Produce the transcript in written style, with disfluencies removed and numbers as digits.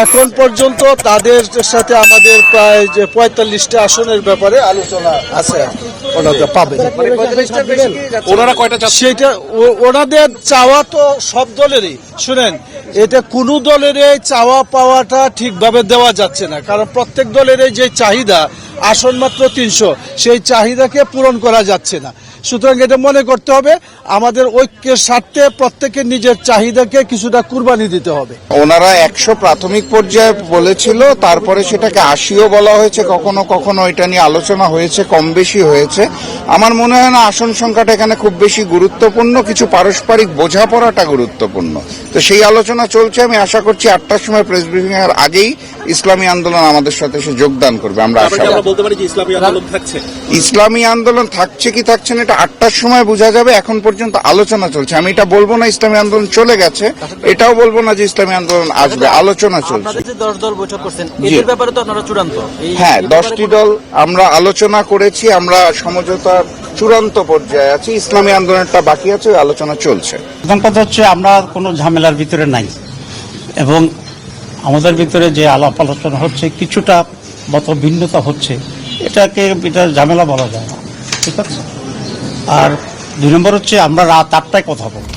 এখন পর্যন্ত তাদের সাথে আমাদের প্রায় যে ৪৫টা আসনের ব্যাপারে আলোচনা আছে, ওনারা পাবেন। ওনারা কয়টা চাচ্ছে? সেটা ওনাদের চাওয়া তো সব দলেরই, শুনেন, এটা কোনো দলের এই চাওয়া পাওয়াটা ঠিকভাবে দেওয়া যাচ্ছে না, কারণ প্রত্যেক দলের এই যে চাহিদা আসন মাত্র ৩০০, সেই চাহিদাকে পূরণ করা যাচ্ছে না। সুতরাং এটা মনে করতে হবে আমাদের ঐক্যের স্বার্থে প্রত্যেকের নিজের চাহিদাকে কিছুটা কুরবানি দিতে হবে। ওনারা ১০০ প্রাথমিক পর্যায়ে বলেছিল, তারপরে সেটাকে ৮০ও বলা হয়েছে, কখনো কখনো এটা নিয়ে আলোচনা হয়েছে, কম বেশি হয়েছে। আমার মনে হয় না আসন সংখ্যাটা এখানে খুব বেশি গুরুত্বপূর্ণ, কিছু পারস্পরিক বোঝাপড়াটা গুরুত্বপূর্ণ। তো সেই আলোচনা চলছে। আমি আশা করছি ৮টার সময় প্রেস ব্রিফিং এর আগেই ইসলামী আন্দোলন আমাদের সাথে এসে যোগদান করবে। আমরা আশা বলতে পারি যে ইসলামী আন্দোলন থাকছে। ইসলামী আন্দোলন থাকছে কি থাকছে না এটা ৮টার সময় বোঝা যাবে। এখন পর্যন্ত আলোচনা চলছে। আমি এটা বলবো না ইসলামী আন্দোলন চলে গেছে, এটাও বলবো না যে ইসলামী আন্দোলন আসবে। আলোচনা চলছে। 10 দল বৈঠক করছেন, এর ব্যাপারে তো আপনারা চূড়ান্ত? হ্যাঁ, 10টি দল আমরা আলোচনা করেছি, আমরা সমঝোতার চূড়ান্ত পর্যায়ে আছি। ইসলামী আন্দোলনটা বাকি আছে, ওই আলোচনা চলছে। প্রথম কথা হচ্ছে আমরা কোনো ঝামেলার ভিতরে নাই, এবং আমাদের ভিতরে যে আলাপ আলোচনা হচ্ছে কিছুটা মত ভিন্নতা হচ্ছে, এটা ঝামেলা বলা যায় না, ঠিক আছে। আর 2 নম্বর হচ্ছে আমরা রাত 8টায় কথা বলবো।